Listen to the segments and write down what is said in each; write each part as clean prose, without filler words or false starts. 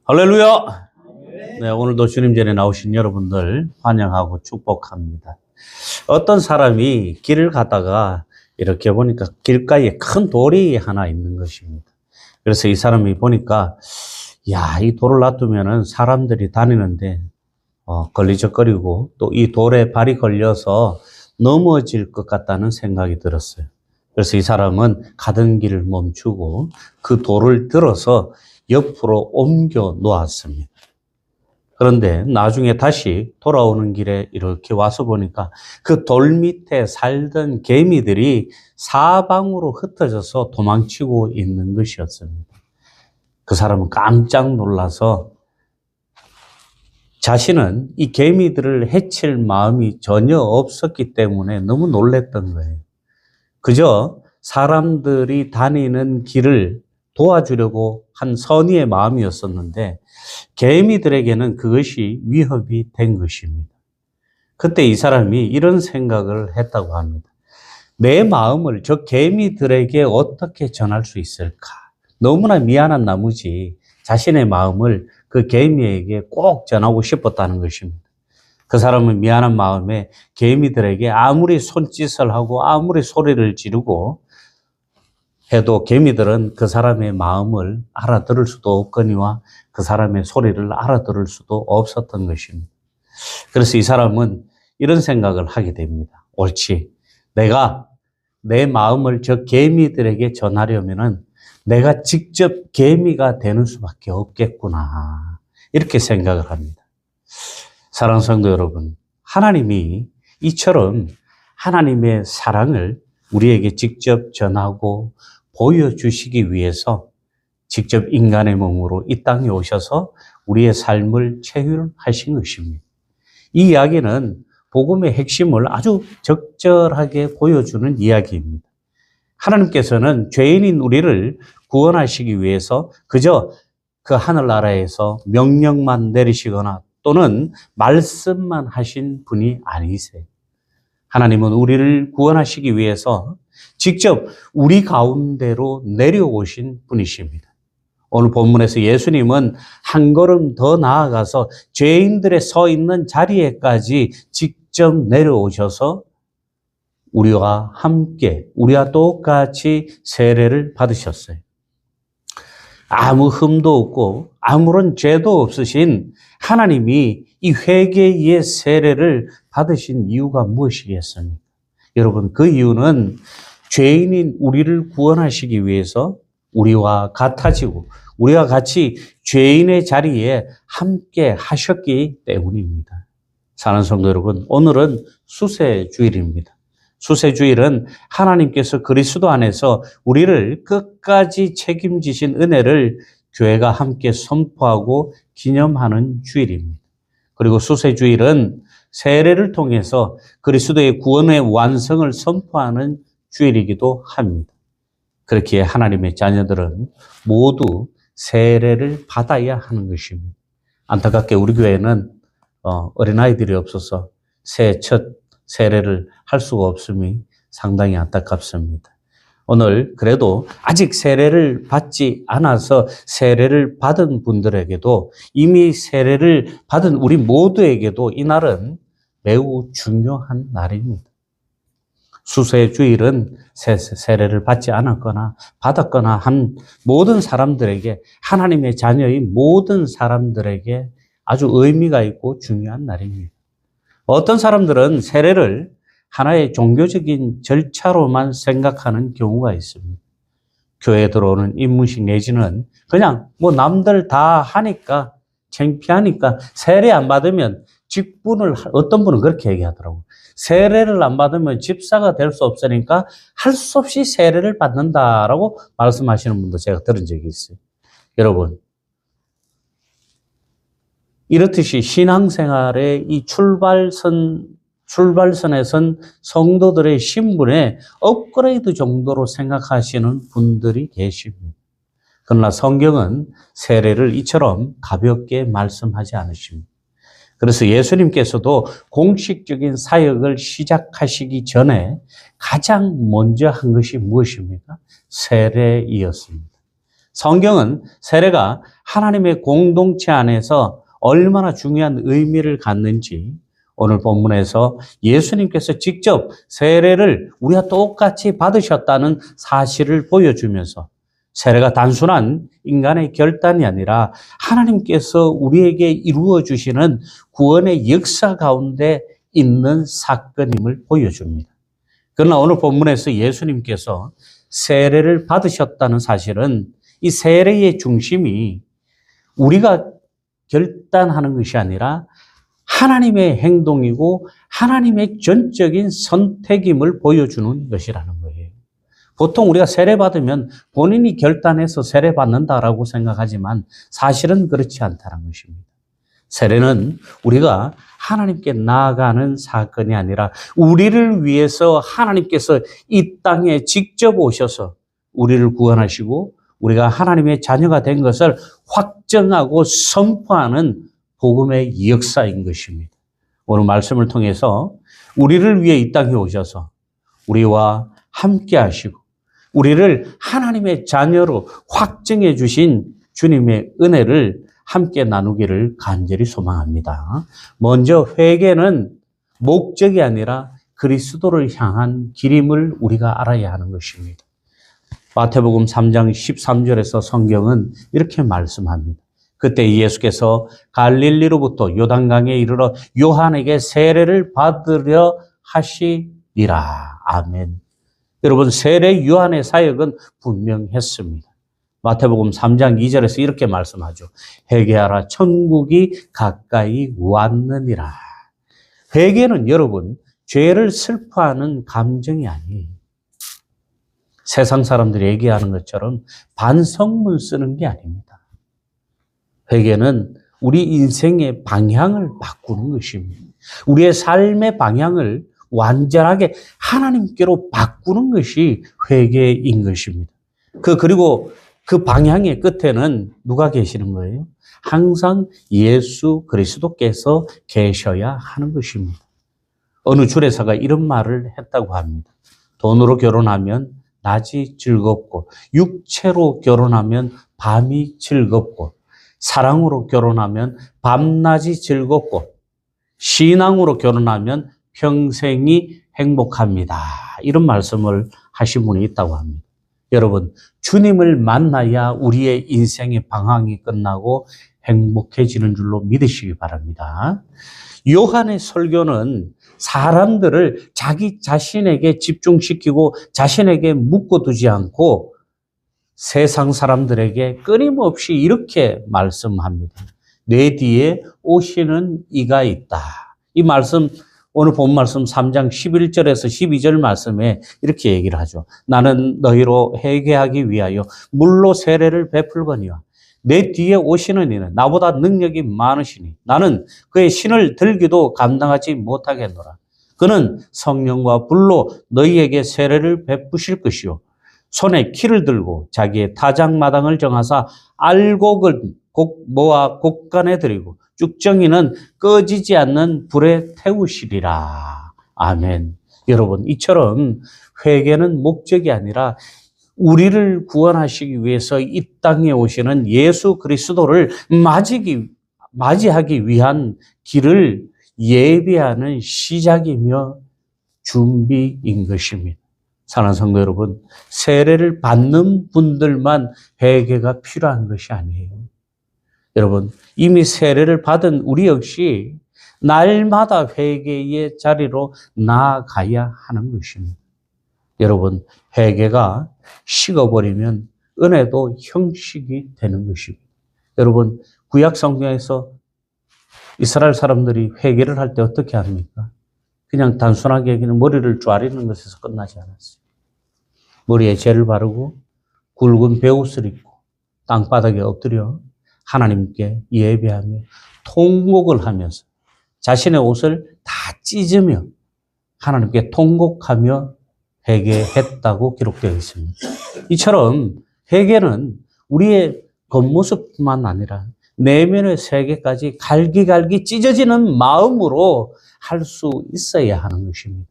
할렐루야! 네, 오늘도 주님 전에 나오신 여러분들 환영하고 축복합니다. 어떤 사람이 길을 가다가 이렇게 보니까 길가에 큰 돌이 하나 있는 것입니다. 그래서 이 사람이 보니까, 야, 이 돌을 놔두면은 사람들이 다니는데, 걸리적거리고 또 이 돌에 발이 걸려서 넘어질 것 같다는 생각이 들었어요. 그래서 이 사람은 가던 길을 멈추고 그 돌을 들어서 옆으로 옮겨 놓았습니다. 그런데 나중에 다시 돌아오는 길에 이렇게 와서 보니까 그 돌 밑에 살던 개미들이 사방으로 흩어져서 도망치고 있는 것이었습니다. 그 사람은 깜짝 놀라서 자신은 이 개미들을 해칠 마음이 전혀 없었기 때문에 너무 놀랬던 거예요. 그저 사람들이 다니는 길을 도와주려고 한 선의의 마음이었었는데 개미들에게는 그것이 위협이 된 것입니다. 그때 이 사람이 이런 생각을 했다고 합니다. 내 마음을 저 개미들에게 어떻게 전할 수 있을까? 너무나 미안한 나머지 자신의 마음을 그 개미에게 꼭 전하고 싶었다는 것입니다. 그 사람은 미안한 마음에 개미들에게 아무리 손짓을 하고 아무리 소리를 지르고 해도 개미들은 그 사람의 마음을 알아들을 수도 없거니와 그 사람의 소리를 알아들을 수도 없었던 것입니다. 그래서 이 사람은 이런 생각을 하게 됩니다. 옳지. 내가 내 마음을 저 개미들에게 전하려면은 내가 직접 개미가 되는 수밖에 없겠구나. 이렇게 생각을 합니다. 사랑하는 성도 여러분, 하나님이 이처럼 하나님의 사랑을 우리에게 직접 전하고 보여주시기 위해서 직접 인간의 몸으로 이 땅에 오셔서 우리의 삶을 체휼하신 것입니다. 이 이야기는 복음의 핵심을 아주 적절하게 보여주는 이야기입니다. 하나님께서는 죄인인 우리를 구원하시기 위해서 그저 그 하늘나라에서 명령만 내리시거나 또는 말씀만 하신 분이 아니세요. 하나님은 우리를 구원하시기 위해서 직접 우리 가운데로 내려오신 분이십니다. 오늘 본문에서 예수님은 한 걸음 더 나아가서 죄인들의 서 있는 자리에까지 직접 내려오셔서 우리와 함께, 우리와 똑같이 세례를 받으셨어요. 아무 흠도 없고 아무런 죄도 없으신 하나님이 이 회개의 세례를 받으신 이유가 무엇이겠습니까? 여러분, 그 이유는 죄인인 우리를 구원하시기 위해서 우리와 같아지고 우리와 같이 죄인의 자리에 함께 하셨기 때문입니다. 사랑하는 성도 여러분, 오늘은 수세주일입니다. 수세주일은 하나님께서 그리스도 안에서 우리를 끝까지 책임지신 은혜를 교회가 함께 선포하고 기념하는 주일입니다. 그리고 수세주일은 세례를 통해서 그리스도의 구원의 완성을 선포하는 주일이기도 합니다. 그렇기에 하나님의 자녀들은 모두 세례를 받아야 하는 것입니다. 안타깝게 우리 교회는 어린아이들이 없어서 새해 첫 세례를 할 수가 없음이 상당히 안타깝습니다. 오늘 그래도 아직 세례를 받지 않아서 세례를 받은 분들에게도 이미 세례를 받은 우리 모두에게도 이날은 매우 중요한 날입니다. 수세주일은 세례를 받지 않았거나 받았거나 한 모든 사람들에게, 하나님의 자녀인 모든 사람들에게 아주 의미가 있고 중요한 날입니다. 어떤 사람들은 세례를 하나의 종교적인 절차로만 생각하는 경우가 있습니다. 교회에 들어오는 입문식 내지는 그냥 남들 다 하니까 창피하니까 세례 안 받으면 직분을, 어떤 분은 그렇게 얘기하더라고요. 세례를 안 받으면 집사가 될 수 없으니까 할 수 없이 세례를 받는다라고 말씀하시는 분도 제가 들은 적이 있어요. 여러분, 이렇듯이 신앙생활의 이 출발선에 선 성도들의 신분에 업그레이드 정도로 생각하시는 분들이 계십니다. 그러나 성경은 세례를 이처럼 가볍게 말씀하지 않으십니다. 그래서 예수님께서도 공식적인 사역을 시작하시기 전에 가장 먼저 한 것이 무엇입니까? 세례이었습니다. 성경은 세례가 하나님의 공동체 안에서 얼마나 중요한 의미를 갖는지 오늘 본문에서 예수님께서 직접 세례를 우리와 똑같이 받으셨다는 사실을 보여주면서 세례가 단순한 인간의 결단이 아니라 하나님께서 우리에게 이루어 주시는 구원의 역사 가운데 있는 사건임을 보여줍니다. 그러나 오늘 본문에서 예수님께서 세례를 받으셨다는 사실은 이 세례의 중심이 우리가 결단하는 것이 아니라 하나님의 행동이고 하나님의 전적인 선택임을 보여주는 것이라는 거예요. 보통 우리가 세례받으면 본인이 결단해서 세례받는다라고 생각하지만 사실은 그렇지 않다는 것입니다. 세례는 우리가 하나님께 나아가는 사건이 아니라 우리를 위해서 하나님께서 이 땅에 직접 오셔서 우리를 구원하시고 우리가 하나님의 자녀가 된 것을 확정하고 선포하는 복음의 역사인 것입니다. 오늘 말씀을 통해서 우리를 위해 이 땅에 오셔서 우리와 함께 하시고 우리를 하나님의 자녀로 확정해 주신 주님의 은혜를 함께 나누기를 간절히 소망합니다. 먼저 회개는 목적이 아니라 그리스도를 향한 길임을 우리가 알아야 하는 것입니다. 마태복음 3장 13절에서 성경은 이렇게 말씀합니다. 그때 예수께서 갈릴리로부터 요단강에 이르러 요한에게 세례를 받으려 하시니라. 아멘. 여러분, 세례 요한의 사역은 분명했습니다. 마태복음 3장 2절에서 이렇게 말씀하죠. 회개하라, 천국이 가까이 왔느니라. 회개는 여러분, 죄를 슬퍼하는 감정이 아니에요. 세상 사람들이 얘기하는 것처럼 반성문 쓰는 게 아닙니다. 회개는 우리 인생의 방향을 바꾸는 것입니다. 우리의 삶의 방향을 완전하게 하나님께로 바꾸는 것이 회개인 것입니다. 그리고 그 방향의 끝에는 누가 계시는 거예요? 항상 예수 그리스도께서 계셔야 하는 것입니다. 어느 주례사가 이런 말을 했다고 합니다. 돈으로 결혼하면 낮이 즐겁고, 육체로 결혼하면 밤이 즐겁고, 사랑으로 결혼하면 밤낮이 즐겁고, 신앙으로 결혼하면 평생이 행복합니다. 이런 말씀을 하신 분이 있다고 합니다. 여러분, 주님을 만나야 우리의 인생의 방향이 끝나고 행복해지는 줄로 믿으시기 바랍니다. 요한의 설교는 사람들을 자기 자신에게 집중시키고 자신에게 묶어두지 않고 세상 사람들에게 끊임없이 이렇게 말씀합니다. 내 뒤에 오시는 이가 있다. 이 말씀, 오늘 본 말씀 3장 11절에서 12절 말씀에 이렇게 얘기를 하죠. 나는 너희로 회개하기 위하여 물로 세례를 베풀거니와 내 뒤에 오시는 이는 나보다 능력이 많으시니 나는 그의 신을 들기도 감당하지 못하겠노라. 그는 성령과 불로 너희에게 세례를 베푸실 것이요 손에 키를 들고 자기의 타작마당을 정하사 알곡을 모아 곡간에 들이고 쭉정이는 꺼지지 않는 불에 태우시리라. 아멘. 여러분, 이처럼 회개는 목적이 아니라 우리를 구원하시기 위해서 이 땅에 오시는 예수 그리스도를 맞이하기 위한 길을 예비하는 시작이며 준비인 것입니다. 사랑하는 성도 여러분, 세례를 받는 분들만 회개가 필요한 것이 아니에요. 여러분, 이미 세례를 받은 우리 역시 날마다 회개의 자리로 나아가야 하는 것입니다. 여러분, 회개가 식어버리면 은혜도 형식이 되는 것입니다. 여러분, 구약 성경에서 이스라엘 사람들이 회개를 할 때 어떻게 합니까? 그냥 단순하게 여기는 머리를 쪼아리는 것에서 끝나지 않았어요. 머리에 젤을 바르고 굵은 베옷을 입고 땅바닥에 엎드려 하나님께 예배하며 통곡을 하면서 자신의 옷을 다 찢으며 하나님께 통곡하며 회개했다고 기록되어 있습니다. 이처럼 회개는 우리의 겉모습뿐만 아니라 내면의 세계까지 갈기갈기 찢어지는 마음으로 할 수 있어야 하는 것입니다.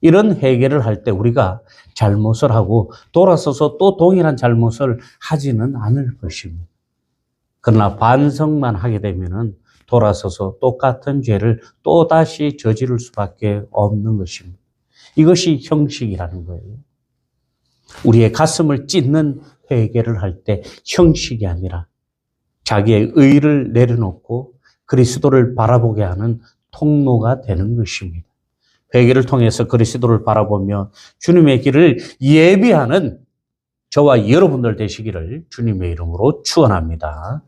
이런 회개를 할 때 우리가 잘못을 하고 돌아서서 또 동일한 잘못을 하지는 않을 것입니다. 그러나 반성만 하게 되면은 돌아서서 똑같은 죄를 또다시 저지를 수밖에 없는 것입니다. 이것이 형식이라는 거예요. 우리의 가슴을 찢는 회개를 할 때 형식이 아니라 자기의 의를 내려놓고 그리스도를 바라보게 하는 통로가 되는 것입니다. 회개를 통해서 그리스도를 바라보며 주님의 길을 예비하는 저와 여러분들 되시기를 주님의 이름으로 축원합니다.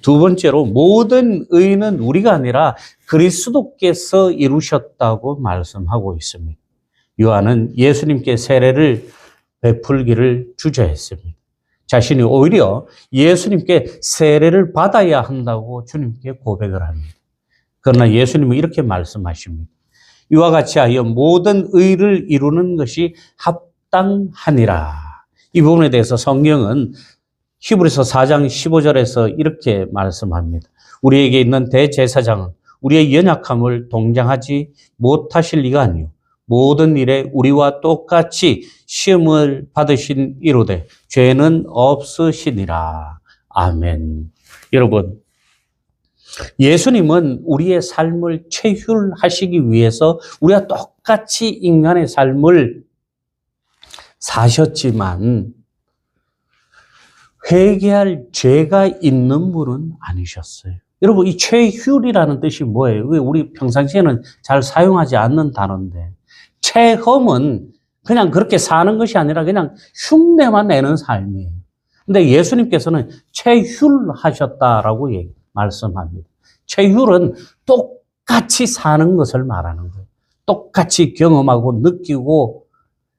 두 번째로 모든 의는 우리가 아니라 그리스도께서 이루셨다고 말씀하고 있습니다. 요한은 예수님께 세례를 베풀기를 주저했습니다. 자신이 오히려 예수님께 세례를 받아야 한다고 주님께 고백을 합니다. 그러나 예수님은 이렇게 말씀하십니다. 이와 같이 하여 모든 의를 이루는 것이 합당하니라. 이 부분에 대해서 성경은 히브리서 4장 15절에서 이렇게 말씀합니다. 우리에게 있는 대제사장은 우리의 연약함을 동정하지 못하실 리가 아니요 모든 일에 우리와 똑같이 시험을 받으신 이로되 죄는 없으시니라. 아멘. 여러분, 예수님은 우리의 삶을 체휼하시기 위해서 우리가 똑같이 인간의 삶을 사셨지만 회개할 죄가 있는 분은 아니셨어요. 여러분, 이 체휼이라는 뜻이 뭐예요? 우리 평상시에는 잘 사용하지 않는 단어인데 체험은 그냥 그렇게 사는 것이 아니라 그냥 흉내만 내는 삶이에요. 근데 예수님께서는 체휼하셨다라고 말씀합니다. 체휼은 똑같이 사는 것을 말하는 거예요. 똑같이 경험하고 느끼고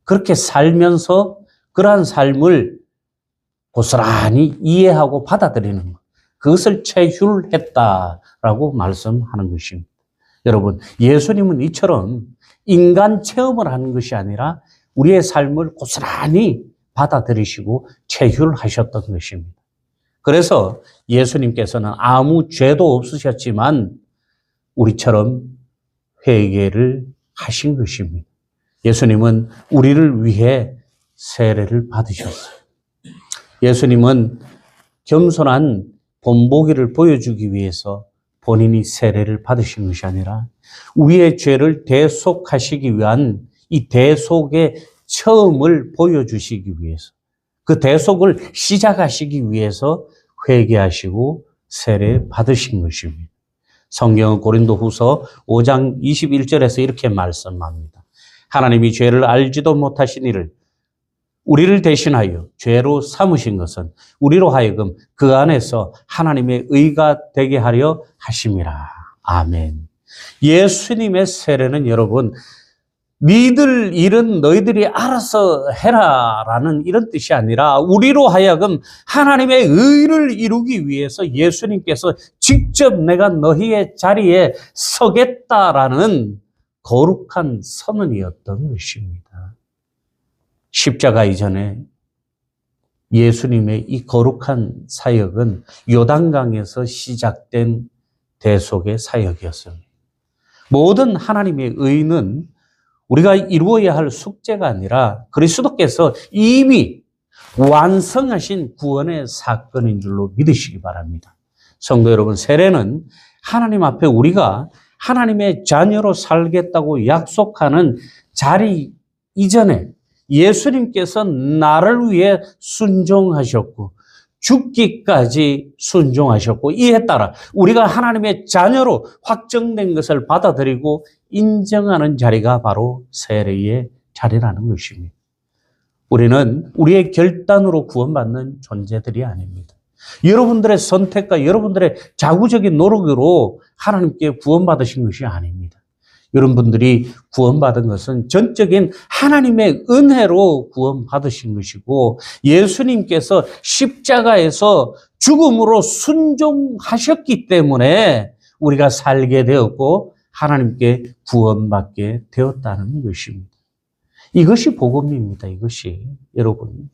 그렇게 살면서 그러한 삶을 고스란히 이해하고 받아들이는 것. 그것을 체휼했다라고 말씀하는 것입니다. 여러분, 예수님은 이처럼 인간 체험을 하는 것이 아니라 우리의 삶을 고스란히 받아들이시고 체휼하셨던 것입니다. 그래서 예수님께서는 아무 죄도 없으셨지만 우리처럼 회개를 하신 것입니다. 예수님은 우리를 위해 세례를 받으셨어요. 예수님은 겸손한 본보기를 보여주기 위해서 본인이 세례를 받으신 것이 아니라 우리의 죄를 대속하시기 위한 이 대속의 처음을 보여주시기 위해서 그 대속을 시작하시기 위해서 회개하시고 세례 받으신 것입니다. 성경은 고린도후서 5장 21절에서 이렇게 말씀합니다. 하나님이 죄를 알지도 못하신 이를 우리를 대신하여 죄로 삼으신 것은 우리로 하여금 그 안에서 하나님의 의가 되게 하려 하심이라. 아멘. 예수님의 세례는 여러분 니들 일은 너희들이 알아서 해라라는 이런 뜻이 아니라 우리로 하여금 하나님의 의를 이루기 위해서 예수님께서 직접 내가 너희의 자리에 서겠다라는 거룩한 선언이었던 것입니다. 십자가 이전에 예수님의 이 거룩한 사역은 요단강에서 시작된 대속의 사역이었습니다. 모든 하나님의 의는 우리가 이루어야 할 숙제가 아니라 그리스도께서 이미 완성하신 구원의 사건인 줄로 믿으시기 바랍니다. 성도 여러분, 세례는 하나님 앞에 우리가 하나님의 자녀로 살겠다고 약속하는 자리 이전에 예수님께서 나를 위해 순종하셨고 죽기까지 순종하셨고 이에 따라 우리가 하나님의 자녀로 확정된 것을 받아들이고 인정하는 자리가 바로 세례의 자리라는 것입니다. 우리는 우리의 결단으로 구원받는 존재들이 아닙니다. 여러분들의 선택과 여러분들의 자구적인 노력으로 하나님께 구원받으신 것이 아닙니다. 여러분들이 구원받은 것은 전적인 하나님의 은혜로 구원받으신 것이고 예수님께서 십자가에서 죽음으로 순종하셨기 때문에 우리가 살게 되었고 하나님께 구원받게 되었다는 것입니다. 이것이 복음입니다. 이것이 여러분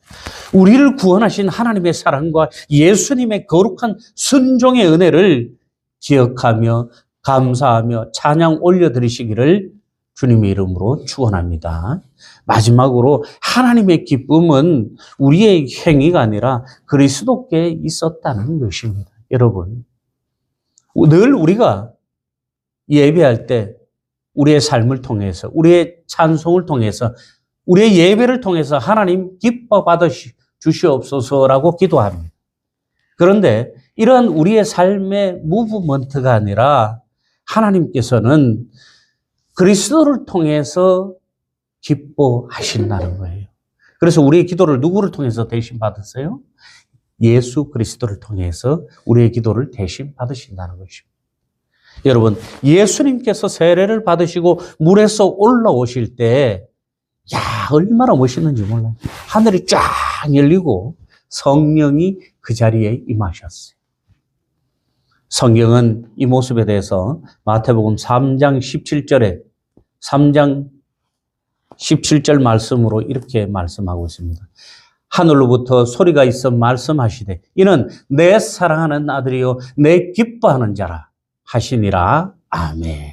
우리를 구원하신 하나님의 사랑과 예수님의 거룩한 순종의 은혜를 기억하며 감사하며 찬양 올려드리시기를 주님의 이름으로 축원합니다. 마지막으로 하나님의 기쁨은 우리의 행위가 아니라 그리스도께 있었다는 것입니다. 여러분, 늘 우리가 예배할 때 우리의 삶을 통해서, 우리의 찬송을 통해서, 우리의 예배를 통해서 하나님 기뻐 받으시옵소서라고 기도합니다. 그런데 이러한 우리의 삶의 무브먼트가 아니라 하나님께서는 그리스도를 통해서 기뻐하신다는 거예요. 그래서 우리의 기도를 누구를 통해서 대신 받으세요? 예수 그리스도를 통해서 우리의 기도를 대신 받으신다는 것입니다. 여러분, 예수님께서 세례를 받으시고 물에서 올라오실 때, 얼마나 멋있는지 몰라요. 하늘이 쫙 열리고 성령이 그 자리에 임하셨어요. 성경은 이 모습에 대해서 마태복음 3장 17절 말씀으로 이렇게 말씀하고 있습니다. 하늘로부터 소리가 있어 말씀하시되 이는 내 사랑하는 아들이요 내 기뻐하는 자라 하시니라. 아멘.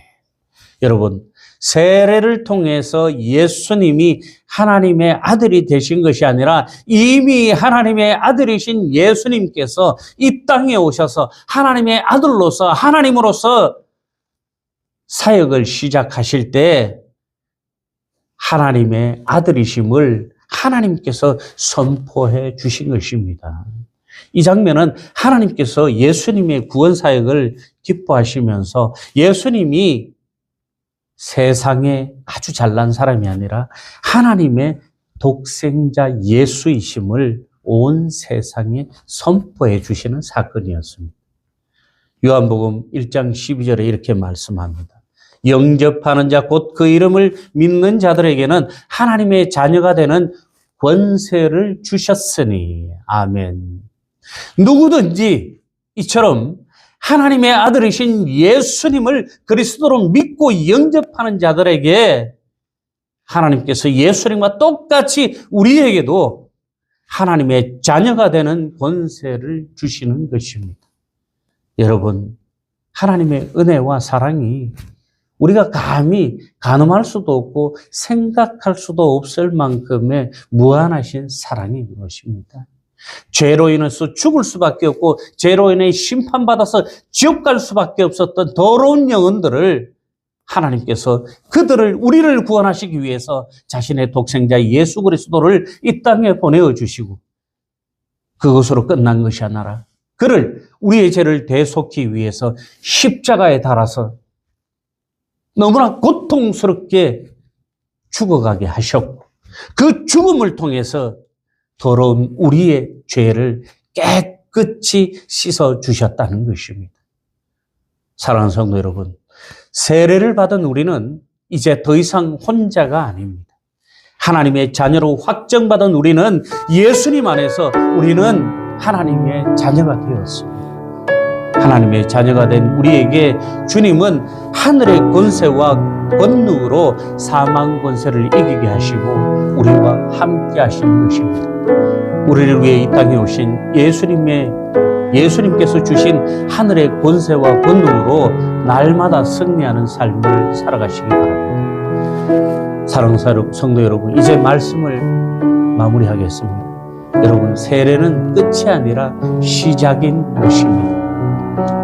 여러분, 세례를 통해서 예수님이 하나님의 아들이 되신 것이 아니라 이미 하나님의 아들이신 예수님께서 이 땅에 오셔서 하나님의 아들로서 하나님으로서 사역을 시작하실 때 하나님의 아들이심을 하나님께서 선포해 주신 것입니다. 이 장면은 하나님께서 예수님의 구원 사역을 기뻐하시면서 예수님이 세상에 아주 잘난 사람이 아니라 하나님의 독생자 예수이심을 온 세상에 선포해 주시는 사건이었습니다. 요한복음 1장 12절에 이렇게 말씀합니다. 영접하는 자 곧 그 이름을 믿는 자들에게는 하나님의 자녀가 되는 권세를 주셨으니. 아멘. 누구든지 이처럼 하나님의 아들이신 예수님을 그리스도로 믿고 영접하는 자들에게 하나님께서 예수님과 똑같이 우리에게도 하나님의 자녀가 되는 권세를 주시는 것입니다. 여러분, 하나님의 은혜와 사랑이 우리가 감히 가늠할 수도 없고 생각할 수도 없을 만큼의 무한하신 사랑인 것입니다. 죄로 인해서 죽을 수밖에 없고 죄로 인해 심판받아서 지옥 갈 수밖에 없었던 더러운 영혼들을 하나님께서 우리를 구원하시기 위해서 자신의 독생자 예수 그리스도를 이 땅에 보내어 주시고 그것으로 끝난 것이 아니라 그를 우리의 죄를 대속하기 위해서 십자가에 달아서 너무나 고통스럽게 죽어가게 하셨고 그 죽음을 통해서 더러운 우리의 죄를 깨끗이 씻어주셨다는 것입니다. 사랑하는 성도 여러분, 세례를 받은 우리는 이제 더 이상 혼자가 아닙니다. 하나님의 자녀로 확정받은 우리는 예수님 안에서 우리는 하나님의 자녀가 되었습니다. 하나님의 자녀가 된 우리에게 주님은 하늘의 권세와 권능으로 사망 권세를 이기게 하시고 우리와 함께 하시는 것입니다. 우리를 위해 이 땅에 오신 예수님께서 주신 하늘의 권세와 권능으로 날마다 승리하는 삶을 살아가시기 바랍니다. 사랑하는 성도 여러분, 이제 말씀을 마무리하겠습니다. 여러분, 세례는 끝이 아니라 시작인 것입니다.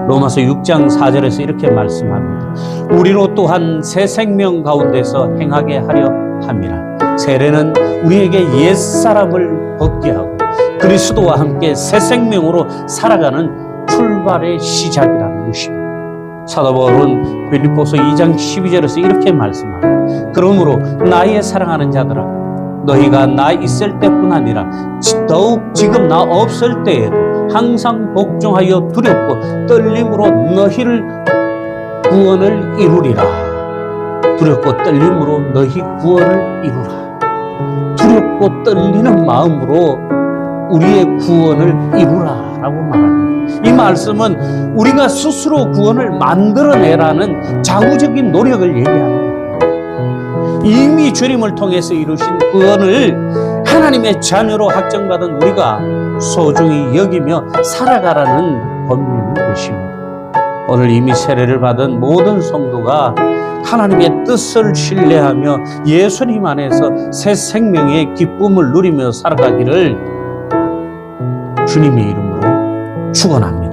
로마서 6장 4절에서 이렇게 말씀합니다. 우리로 또한 새 생명 가운데서 행하게 하려 함이라. 세례는 우리에게 옛사람을 벗게 하고 그리스도와 함께 새 생명으로 살아가는 출발의 시작이라는 것입니다. 사도 바울은 빌립보서 2장 12절에서 이렇게 말씀합니다. 그러므로 나의 사랑하는 자들아, 너희가 나 있을 때뿐 아니라 더욱 지금 나 없을 때에도 항상 복종하여 두렵고 떨림으로 너희를 구원을 이루리라. 두렵고 떨림으로 너희 구원을 이루라. 두렵고 떨리는 마음으로 우리의 구원을 이루라라고 말합니다. 이 말씀은 우리가 스스로 구원을 만들어내라는 자구적인 노력을 얘기합니다. 이미 주님을 통해서 이루신 구원을 하나님의 자녀로 확정받은 우리가 소중히 여기며 살아가라는 법률인 것입니다. 오늘 이미 세례를 받은 모든 성도가 하나님의 뜻을 신뢰하며 예수님 안에서 새 생명의 기쁨을 누리며 살아가기를 주님의 이름으로 축원합니다.